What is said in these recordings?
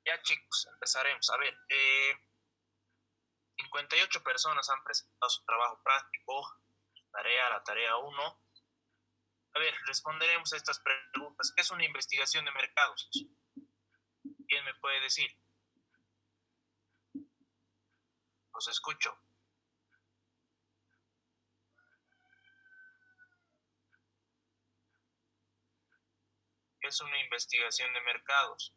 Ya chicos, empezaremos. A ver, 58 personas han presentado su trabajo práctico, la tarea uno. A ver, responderemos a estas preguntas. ¿Qué es una investigación de mercados? ¿Quién me puede decir? Los escucho. ¿Qué es una investigación de mercados?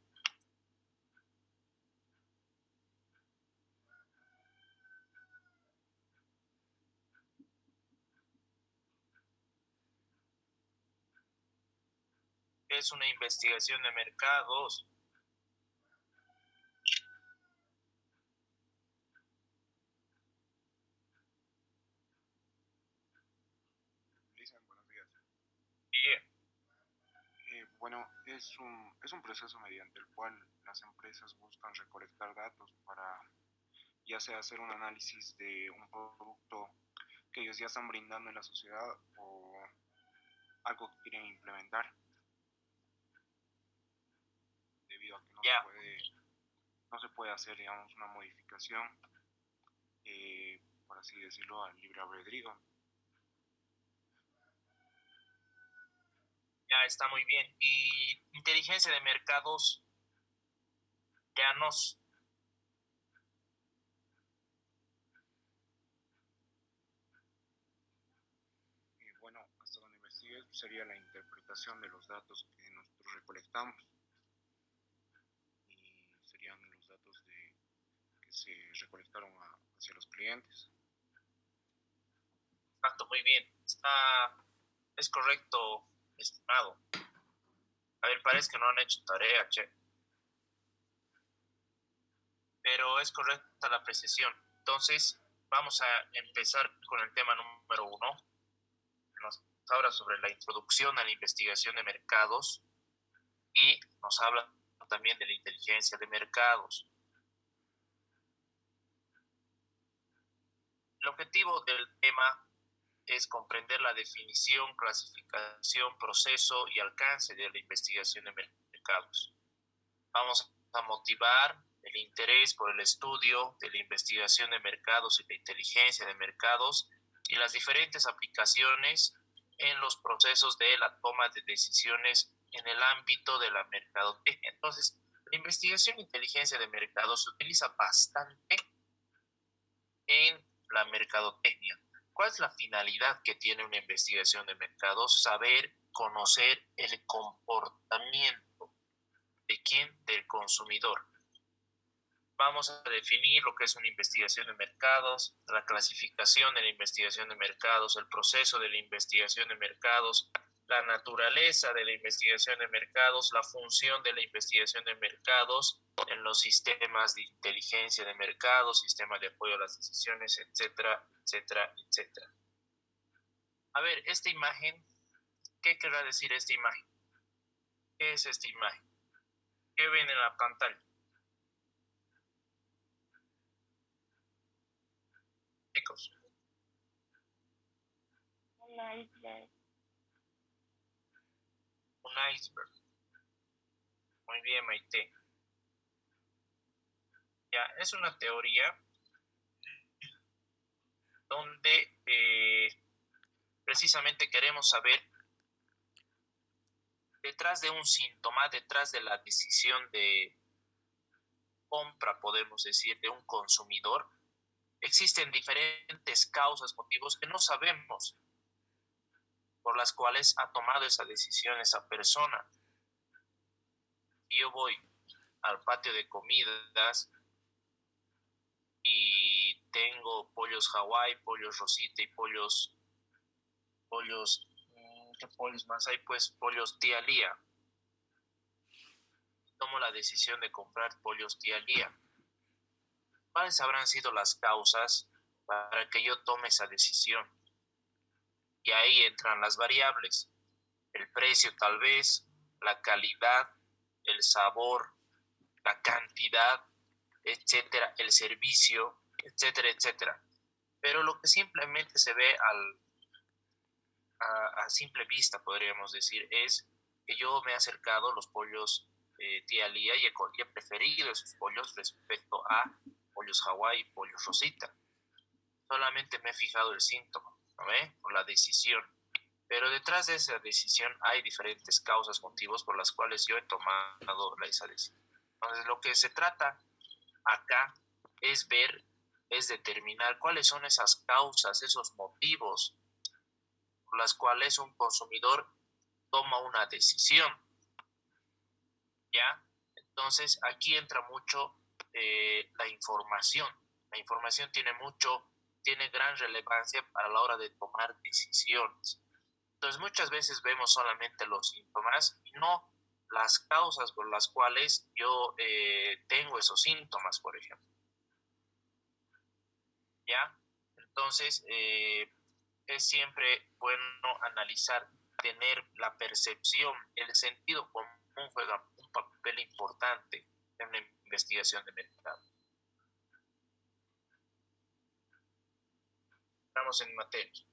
¿Qué es una investigación de mercados? Lisa, buenos días. Bien. Bueno, es un proceso mediante el cual las empresas buscan recolectar datos para ya sea hacer un análisis de un producto que ellos ya están brindando en la sociedad o algo que quieren implementar, debido a que Ya, no se puede hacer, digamos, una modificación, por así decirlo, al libre albedrío. ya está muy bien. Y inteligencia de mercados, ya nos... Bueno, hasta donde investigué sería la interpretación de los datos que nosotros recolectamos y serían los datos que se recolectaron hacia los clientes. Exacto, muy bien. Es correcto, estimado. A ver, parece que no han hecho tarea, che. Pero es correcta la precisión. Entonces, vamos a empezar con el tema número uno. Nos habla sobre la introducción a la investigación de mercados y nos habla también de la inteligencia de mercados. El objetivo del tema es comprender la definición, clasificación, proceso y alcance de la investigación de mercados. Vamos a motivar el interés por el estudio de la investigación de mercados y la inteligencia de mercados y las diferentes aplicaciones en los procesos de la toma de decisiones en el ámbito de la mercadotecnia. Entonces, la investigación e inteligencia de mercados se utiliza bastante en la mercadotecnia. ¿Cuál es la finalidad que tiene una investigación de mercados? Saber, conocer el comportamiento de quién, del consumidor. Vamos a definir lo que es una investigación de mercados, la clasificación de la investigación de mercados, el proceso de la investigación de mercados, la naturaleza de la investigación de mercados, la función de la investigación de mercados en los sistemas de inteligencia de mercados, sistemas de apoyo a las decisiones, etcétera, etcétera, etcétera. A ver, esta imagen, ¿qué querrá decir esta imagen? ¿Qué es esta imagen? ¿Qué ven en la pantalla? Chicos, Un iceberg. un iceberg. Muy bien, Maite. Ya, es una teoría donde precisamente queremos saber detrás de un síntoma, detrás de la decisión de compra, podemos decir, de un consumidor, existen diferentes causas, motivos que no sabemos por las cuales ha tomado esa decisión esa persona. Y yo voy al patio de comidas y tengo pollos Hawaii, pollos Rosita y pollos, ¿qué pollos más hay? Pues pollos tía Lía. Tomo la decisión de comprar pollos tía Lía. ¿Cuáles habrán sido las causas para que yo tome esa decisión? Y ahí entran las variables, el precio tal vez, la calidad, el sabor, la cantidad, etcétera, el servicio, etcétera, etcétera. Pero lo que simplemente se ve a simple vista, podríamos decir, es que yo me he acercado a los pollos tía Lía, y he preferido esos pollos respecto a pollos Hawái y pollos Rosita. Solamente me he fijado el síntoma, ¿no ve? O la decisión. Pero detrás de esa decisión hay diferentes causas, motivos por las cuales yo he tomado esa decisión. Entonces, lo que se trata acá es ver, es determinar cuáles son esas causas, esos motivos por las cuales un consumidor toma una decisión, ¿ya? Entonces, aquí entra mucho la información. La información tiene gran relevancia para la hora de tomar decisiones. Entonces, muchas veces vemos solamente los síntomas y no las causas por las cuales yo tengo esos síntomas, por ejemplo. ¿Ya? Entonces, es siempre bueno analizar, tener la percepción, el sentido común juega un papel importante en una investigación de mercado. Estamos en materia.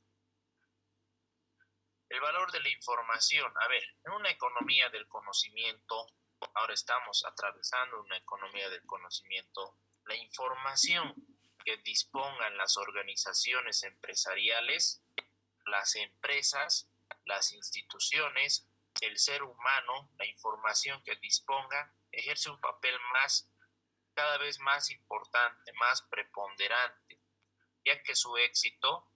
El valor de la información. A ver, en una economía del conocimiento, ahora estamos atravesando una economía del conocimiento, la información que dispongan las organizaciones empresariales, las empresas, las instituciones, el ser humano, la información que disponga, ejerce un papel cada vez más importante, más preponderante, ya que su éxito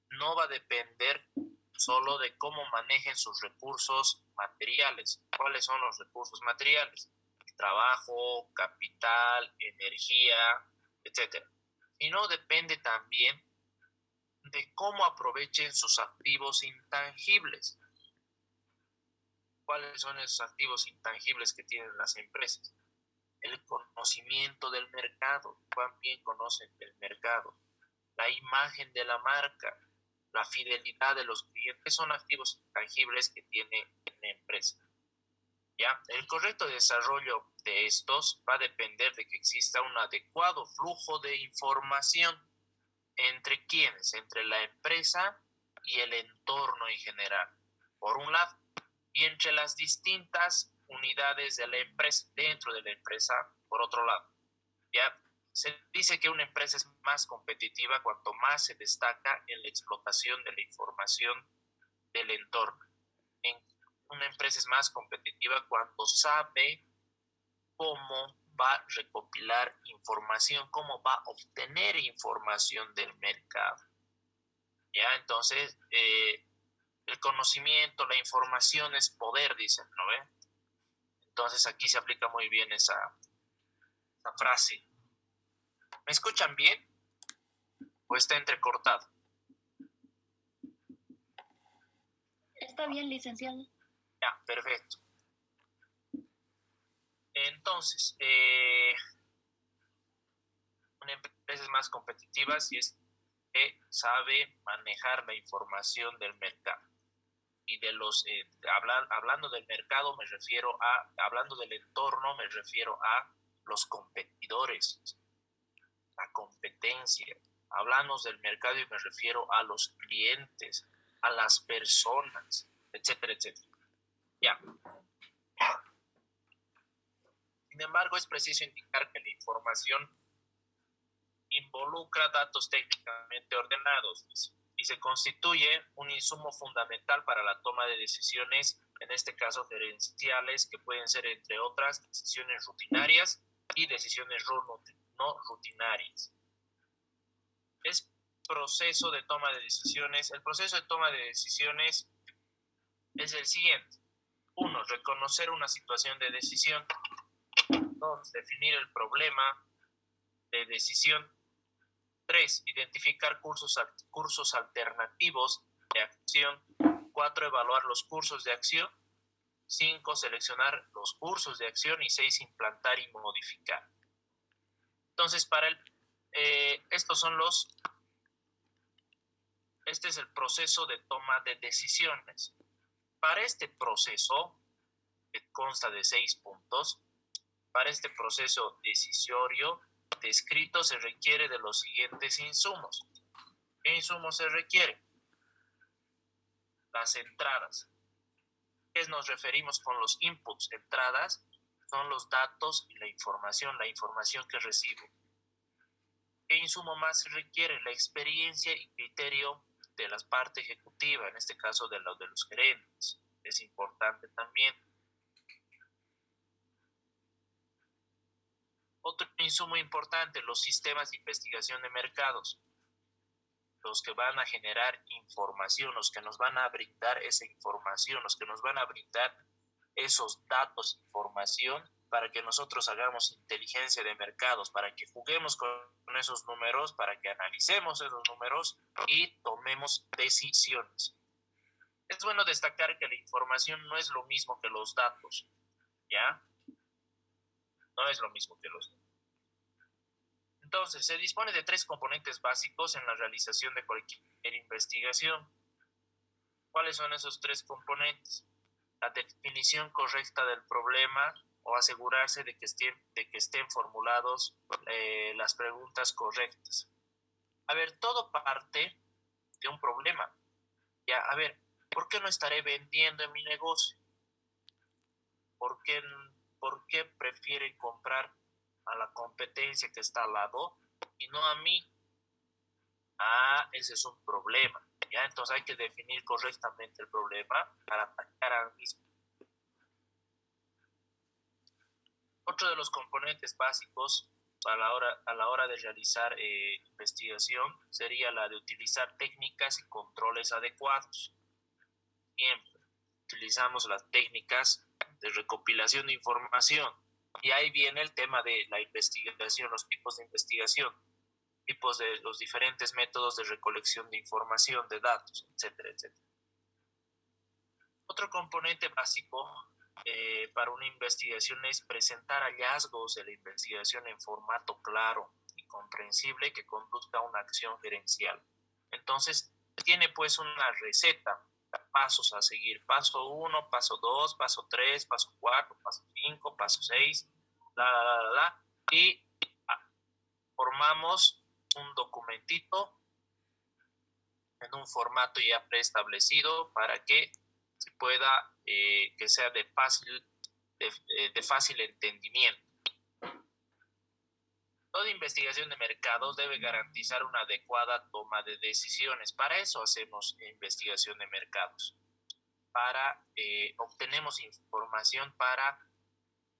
no va a depender solo de cómo manejen sus recursos materiales. ¿Cuáles son los recursos materiales? Trabajo, capital, energía, etcétera. Y no depende también de cómo aprovechen sus activos intangibles. ¿Cuáles son esos activos intangibles que tienen las empresas? El conocimiento del mercado, cuán bien conocen el mercado, la imagen de la marca, la fidelidad de los clientes, son activos intangibles que tiene una empresa. ¿Ya? El correcto desarrollo de estos va a depender de que exista un adecuado flujo de información. ¿Entre quiénes? Entre la empresa y el entorno en general, por un lado, y entre las distintas unidades de la empresa, dentro de la empresa, por otro lado. ¿Ya? Se dice que una empresa es más competitiva cuanto más se destaca en la explotación de la información del entorno. Una empresa es más competitiva cuando sabe cómo va a recopilar información, cómo va a obtener información del mercado. ¿Ya? Entonces, el conocimiento, la información es poder, dicen, ¿no ve? Entonces, aquí se aplica muy bien esa frase. ¿Me escuchan bien? ¿O está entrecortado? Está bien, licenciado. Ya, perfecto. Entonces, una empresa es más competitiva si es que sabe manejar la información del mercado. Y de hablando del mercado, hablando del entorno, me refiero a los competidores, la competencia. Hablamos del mercado y me refiero a los clientes, a las personas, etcétera, etcétera. Ya. Sin embargo, es preciso indicar que la información involucra datos técnicamente ordenados y se constituye un insumo fundamental para la toma de decisiones, en este caso gerenciales, que pueden ser, entre otras, decisiones rutinarias y decisiones no rutinarias. El proceso de toma de decisiones es el siguiente. 1. Reconocer una situación de decisión. 2. Definir el problema de decisión. 3. Identificar cursos alternativos de acción. 4. Evaluar los cursos de acción. 5. Seleccionar los cursos de acción. Y 6. Implantar y modificar. Entonces, este es el proceso de toma de decisiones. Para este proceso, que consta de 6 puntos, para este proceso decisorio descrito se requiere de los siguientes insumos. ¿Qué insumos se requiere? Las entradas. ¿Qué nos referimos con los inputs? Entradas son los datos y la información que recibo. ¿Qué insumo más se requiere? La experiencia y criterio de las partes ejecutivas, en este caso de los gerentes. Es importante también. Otro insumo importante, los sistemas de investigación de mercados, los que van a generar información, los que nos van a brindar esa información, los que nos van a brindar esos datos, información, para que nosotros hagamos inteligencia de mercados, para que juguemos con esos números, para que analicemos esos números y tomemos decisiones. Es bueno destacar que la información no es lo mismo que los datos, ¿ya? No es lo mismo que los datos. Entonces, se dispone de 3 componentes básicos en la realización de cualquier investigación. ¿Cuáles son esos 3 componentes? La definición correcta del problema o asegurarse de que estén formulados las preguntas correctas. A ver, todo parte de un problema. Ya, a ver, ¿por qué no estaré vendiendo en mi negocio? ¿Por qué prefieren comprar a la competencia que está al lado y no a mí? Ah, ese es un problema. ¿Ya? Entonces hay que definir correctamente el problema para atacar al mismo. Otro de los componentes básicos a la hora de realizar investigación sería la de utilizar técnicas y controles adecuados. Siempre utilizamos las técnicas de recopilación de información. Y ahí viene el tema de la investigación, los tipos de investigación, tipos de los diferentes métodos de recolección de información, de datos, etcétera, etcétera. Otro componente básico para una investigación es presentar hallazgos de la investigación en formato claro y comprensible que conduzca a una acción gerencial. Entonces, tiene pues una receta, pasos a seguir, paso 1, paso 2, paso 3, paso 4, paso 5, paso 6, y formamos un documentito en un formato ya preestablecido para que se pueda, que sea de fácil entendimiento. Toda investigación de mercados debe garantizar una adecuada toma de decisiones. Para eso hacemos investigación de mercados. Obtenemos información para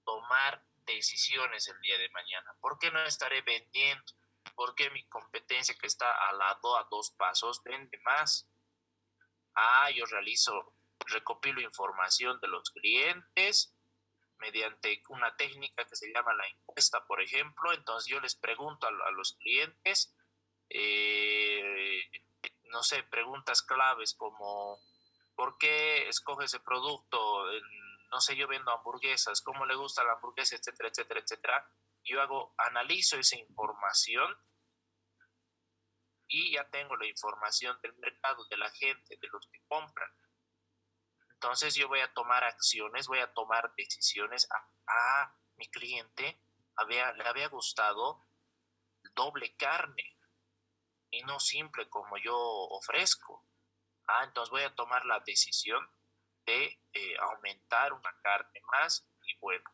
tomar decisiones el día de mañana. ¿Por qué no estaré vendiendo? ¿Por qué mi competencia que está al lado, a 2 pasos, vende más? Yo recopilo información de los clientes mediante una técnica que se llama la encuesta, por ejemplo. Entonces yo les pregunto a los clientes, no sé, preguntas claves como ¿por qué escoge ese producto? No sé, yo vendo hamburguesas, ¿cómo le gusta la hamburguesa? Etcétera, etcétera, etcétera. Yo analizo esa información y ya tengo la información del mercado, de la gente, de los que compran. Entonces yo voy a tomar acciones, voy a tomar decisiones. Mi cliente le había gustado doble carne y no simple como yo ofrezco. Entonces voy a tomar la decisión de aumentar una carne más y bueno.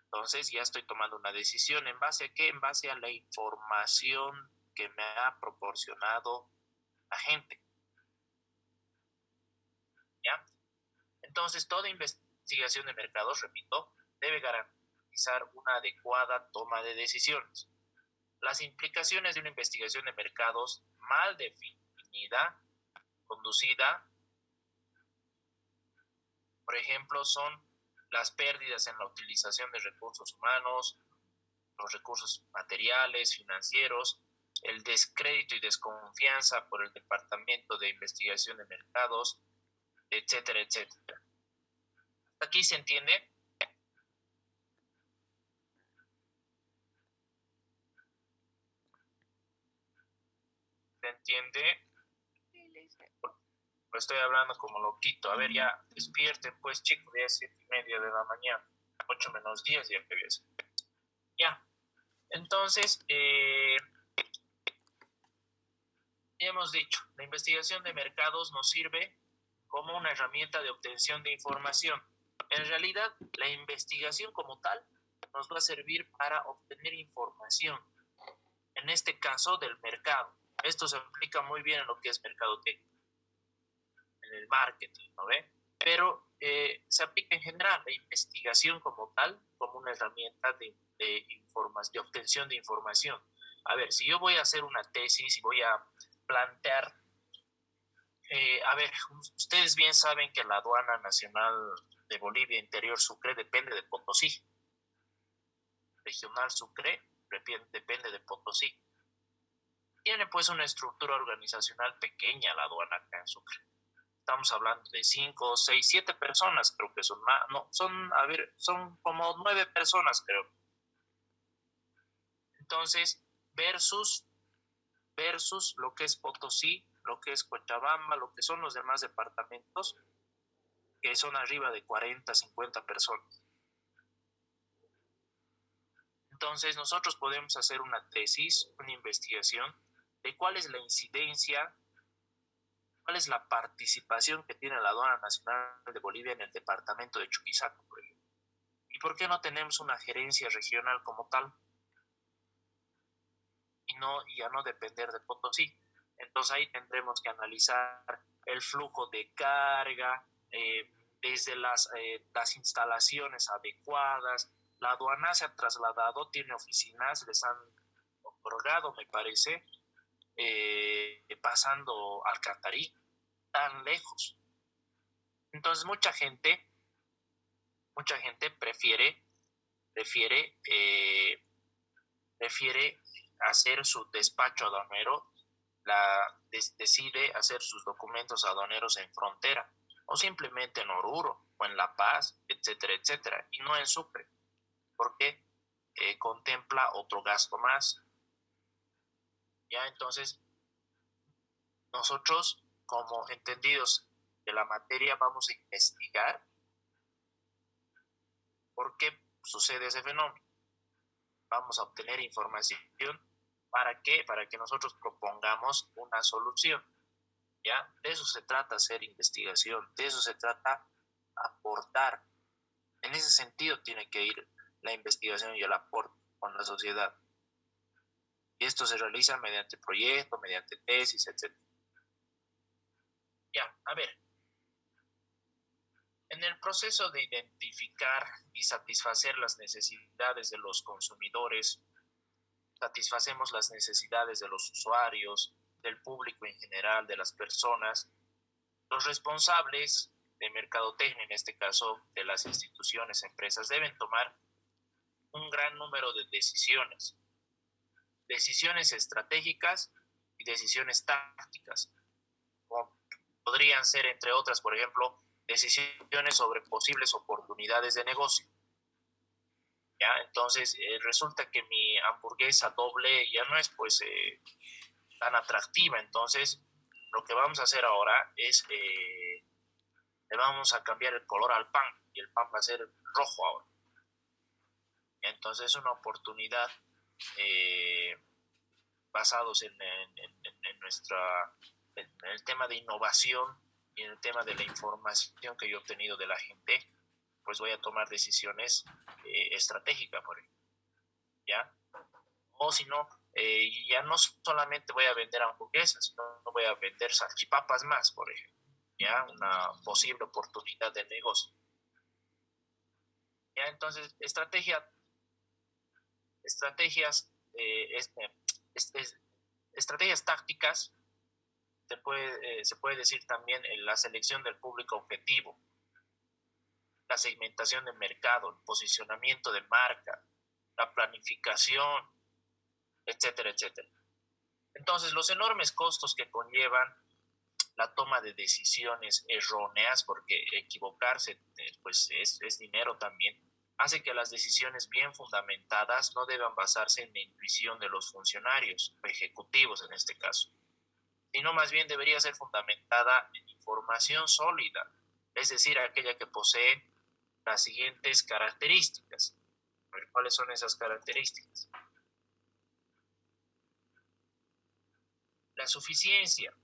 Entonces ya estoy tomando una decisión. ¿En base a qué? En base a la información que me ha proporcionado la gente. ¿Ya? Entonces, toda investigación de mercados, repito, debe garantizar una adecuada toma de decisiones. Las implicaciones de una investigación de mercados mal definida, conducida, por ejemplo, son las pérdidas en la utilización de recursos humanos, los recursos materiales, financieros, el descrédito y desconfianza por el Departamento de Investigación de Mercados, etcétera, etcétera. ¿Aquí se entiende? ¿Se entiende? Pues estoy hablando como loquito. A ver, ya despierten, pues chicos, ya es 7:30 de la mañana, 8 menos 10 ya que ves. Ya. Entonces, ya hemos dicho, la investigación de mercados nos sirve como una herramienta de obtención de información. En realidad, la investigación como tal nos va a servir para obtener información, en este caso del mercado. Esto se aplica muy bien en lo que es mercadotecnia, en el marketing, ¿no ve? Pero se aplica en general la investigación como tal, como una herramienta de obtención de información. A ver, si yo voy a hacer una tesis y voy a plantear, a ver, ustedes bien saben que la aduana nacional de Bolivia Interior Sucre depende de Potosí. Regional Sucre depende de Potosí. Tiene pues una estructura organizacional pequeña la aduana acá en Sucre. Estamos hablando de 5, 6, 7 personas, creo que son más, no, son como 9 personas, creo. Entonces, versus lo que es Potosí, lo que es Cochabamba, lo que son los demás departamentos, que son arriba de 40, 50 personas. Entonces, nosotros podemos hacer una tesis, una investigación de cuál es la incidencia, cuál es la participación que tiene la Aduana Nacional de Bolivia en el departamento de Chuquisaca, por ejemplo. ¿Y por qué no tenemos una gerencia regional como tal? Y ya no depender de Potosí. Entonces ahí tendremos que analizar el flujo de carga, desde las instalaciones adecuadas. La aduana se ha trasladado, tiene oficinas, les han otorgado, me parece, pasando al Catarí, tan lejos. Entonces mucha gente prefiere hacer su despacho aduanero, decide hacer sus documentos aduaneros en frontera, o simplemente en Oruro, o en La Paz, etcétera, etcétera, y no en Sucre, porque contempla otro gasto más. Ya, entonces, nosotros, como entendidos de la materia, vamos a investigar por qué sucede ese fenómeno. Vamos a obtener información. ¿Para qué? Para que nosotros propongamos una solución. ¿Ya? De eso se trata hacer investigación, de eso se trata aportar. En ese sentido tiene que ir la investigación y el aporte con la sociedad. Y esto se realiza mediante proyectos, mediante tesis, etc. Ya, a ver. En el proceso de identificar y satisfacer las necesidades de los consumidores, satisfacemos las necesidades de los usuarios, del público en general, de las personas. Los responsables de mercadotecnia, en este caso de las instituciones, empresas, deben tomar un gran número de decisiones estratégicas y decisiones tácticas, como podrían ser, entre otras, por ejemplo, decisiones sobre posibles oportunidades de negocio. ¿Ya? Entonces, resulta que mi hamburguesa doble ya no es pues tan atractiva, entonces lo que vamos a hacer ahora es le vamos a cambiar el color al pan y el pan va a ser rojo ahora. Entonces es una oportunidad basados en el tema de innovación y en el tema de la información que yo he obtenido de la gente, pues voy a tomar decisiones estratégicas, por ejemplo, ¿ya? O si no, ya no solamente voy a vender hamburguesas, sino voy a vender salchipapas más, por ejemplo, ¿ya? Una posible oportunidad de negocio. ¿Ya? Entonces, estrategias tácticas, se puede decir también en la selección del público objetivo, la segmentación de mercado, el posicionamiento de marca, la planificación, etcétera, etcétera. Entonces, los enormes costos que conllevan la toma de decisiones erróneas, porque equivocarse pues es dinero también, hace que las decisiones bien fundamentadas no deban basarse en la intuición de los funcionarios o ejecutivos en este caso, sino más bien debería ser fundamentada en información sólida, es decir, aquella que posee las siguientes características. ¿Cuáles son esas características? La suficiencia.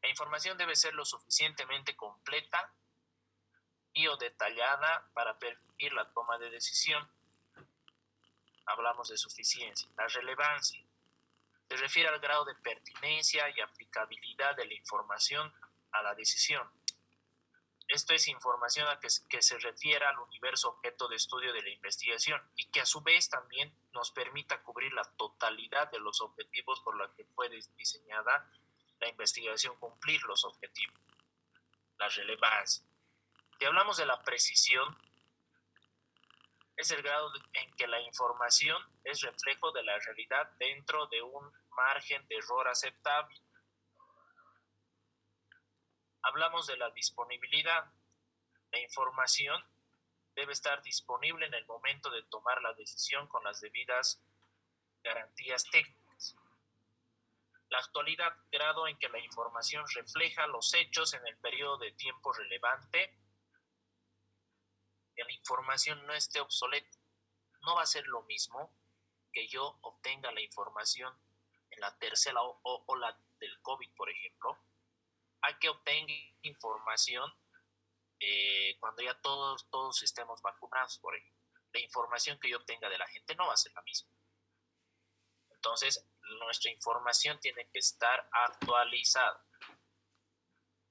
La información debe ser lo suficientemente completa y o detallada para permitir la toma de decisión. Hablamos de suficiencia. La relevancia se refiere al grado de pertinencia y aplicabilidad de la información a la decisión. Esto es información a que se refiere al universo objeto de estudio de la investigación y que a su vez también nos permita cubrir la totalidad de los objetivos por los que fue diseñada la investigación, cumplir los objetivos. La relevancia. Si hablamos de la precisión, es el grado en que la información es reflejo de la realidad dentro de un margen de error aceptable. Hablamos de la disponibilidad. La información debe estar disponible en el momento de tomar la decisión con las debidas garantías técnicas. La actualidad, grado en que la información refleja los hechos en el periodo de tiempo relevante, que la información no esté obsoleta. No va a ser lo mismo que yo obtenga la información en la tercera ola del COVID, por ejemplo, a que obtenga información cuando ya todos estemos vacunados, por ejemplo. La información que yo obtenga de la gente no va a ser la misma. Entonces, nuestra información tiene que estar actualizada.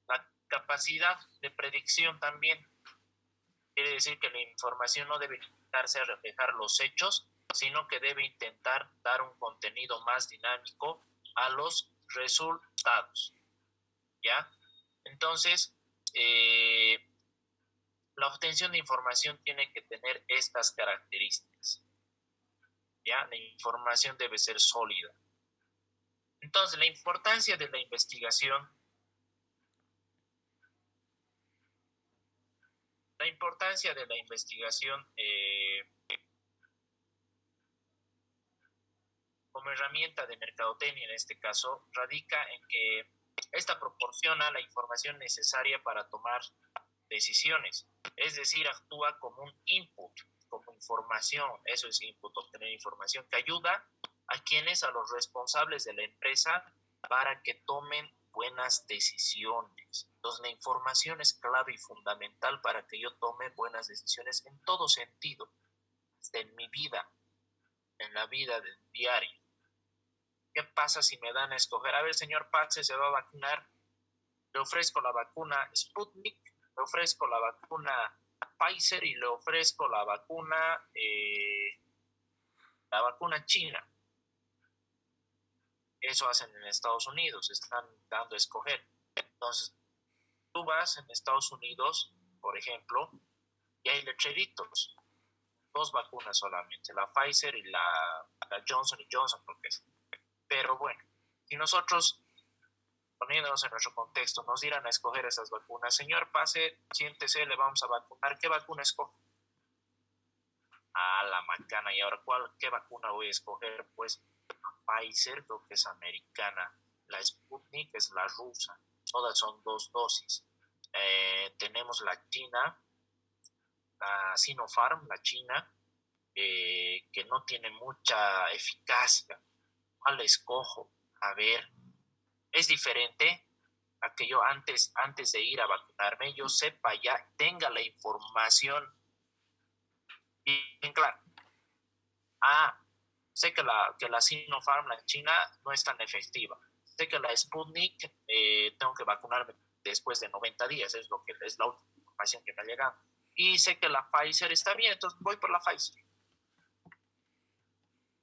La capacidad de predicción también quiere decir que la información no debe limitarse a reflejar los hechos, sino que debe intentar dar un contenido más dinámico a los resultados. ¿Ya? Entonces, la obtención de información tiene que tener estas características. ¿Ya? La información debe ser sólida. Entonces, la importancia de la investigación. La importancia de la investigación como herramienta de mercadotecnia, en este caso, radica en que esta proporciona la información necesaria para tomar decisiones. Es decir, actúa como un input, como información. Eso es input, obtener información que ayuda a los responsables de la empresa para que tomen buenas decisiones. Entonces, la información es clave y fundamental para que yo tome buenas decisiones en todo sentido, hasta en mi vida, en la vida diaria. ¿Qué pasa si me dan a escoger? A ver, señor Paz, se va a vacunar. Le ofrezco la vacuna Sputnik, le ofrezco la vacuna Pfizer y le ofrezco la vacuna china. Eso hacen en Estados Unidos, están dando a escoger. Entonces, tú vas en Estados Unidos, por ejemplo, y hay letreritos, 2 vacunas solamente, la Pfizer y la Johnson Johnson, porque es. Pero bueno, si nosotros, poniéndonos en nuestro contexto, nos dieran a escoger esas vacunas, señor, pase, siéntese, le vamos a vacunar, ¿qué vacuna escoge? La macana. ¿Y ahora qué vacuna voy a escoger? Pues Pfizer, creo que es americana. La Sputnik es la rusa. Todas son 2 dosis. Tenemos la China, la Sinopharm, la China, que no tiene mucha eficacia. ¿Cuál escojo? A ver, es diferente a que yo antes de ir a vacunarme, yo sepa ya, tenga la información bien clara. Sé que la Sinopharm, la China, no es tan efectiva. Sé que la Sputnik tengo que vacunarme después de 90 días, es la última información que me ha llegado. Y sé que la Pfizer está bien, entonces voy por la Pfizer.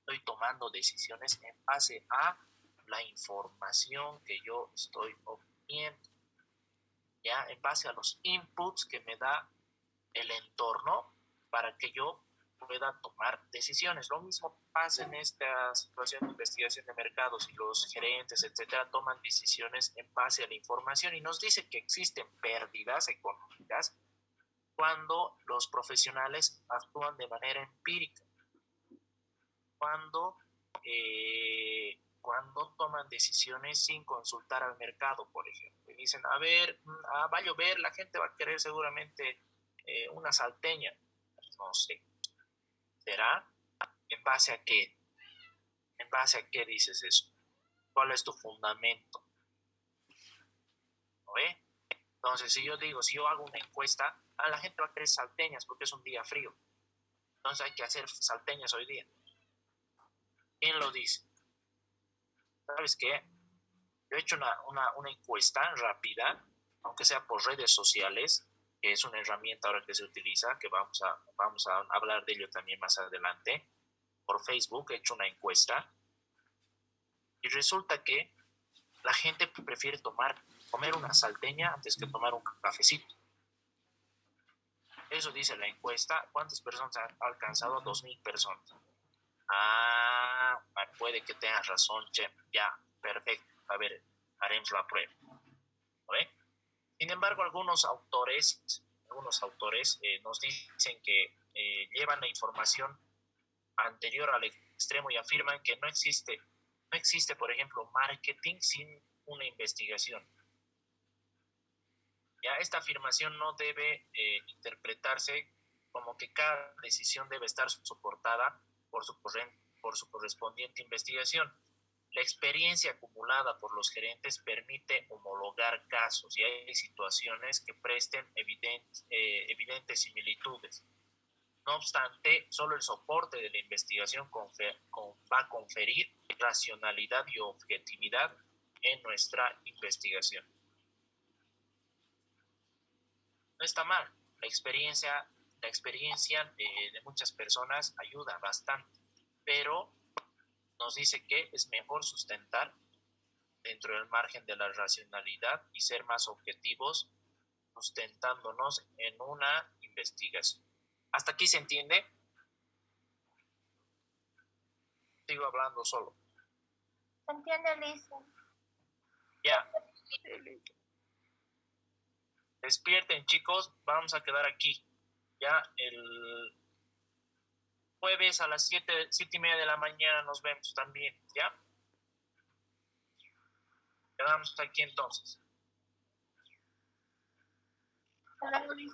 Estoy tomando decisiones en base a la información que yo estoy obteniendo, ya en base a los inputs que me da el entorno para que yo pueda tomar decisiones. Lo mismo pasa en esta situación de investigación de mercados y los gerentes, etcétera, toman decisiones en base a la información y nos dice que existen pérdidas económicas cuando los profesionales actúan de manera empírica, cuando toman decisiones sin consultar al mercado, por ejemplo. Y dicen, a ver, va a llover, la gente va a querer seguramente una salteña. No sé. ¿Será? ¿En base a qué? ¿En base a qué dices eso? ¿Cuál es tu fundamento? ¿no ve? Entonces, si yo hago una encuesta, la gente va a querer salteñas porque es un día frío. Entonces hay que hacer salteñas hoy día. ¿Quién lo dice? ¿Sabes qué? Yo he hecho una encuesta rápida, aunque sea por redes sociales, que es una herramienta ahora que se utiliza, que vamos a hablar de ello también más adelante. Por Facebook he hecho una encuesta y resulta que la gente prefiere comer una salteña antes que tomar un cafecito. Eso dice la encuesta. ¿Cuántas personas han alcanzado? 2.000 personas. Puede que tengas razón, che. Ya, perfecto. A ver, haremos la prueba. ¿No ve? Sin embargo, algunos autores nos dicen que llevan la información anterior al extremo y afirman que no existe, por ejemplo, marketing sin una investigación. Ya esta afirmación no debe interpretarse como que cada decisión debe estar soportada por su correspondiente investigación. La experiencia acumulada por los gerentes permite homologar casos y hay situaciones que presten evidentes similitudes. No obstante, solo el soporte de la investigación va a conferir racionalidad y objetividad en nuestra investigación. No está mal. La experiencia de muchas personas ayuda bastante, pero nos dice que es mejor sustentar dentro del margen de la racionalidad y ser más objetivos sustentándonos en una investigación. ¿Hasta aquí se entiende? Sigo hablando solo. ¿Se entiende, Liz? Ya. Despierten, chicos. Vamos a quedar aquí. Ya el jueves a las 7:30 de la mañana nos vemos también. ¿Ya? Quedamos aquí entonces. Ya, Liz.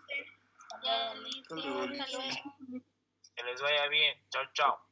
Que les vaya bien. Chao, chao.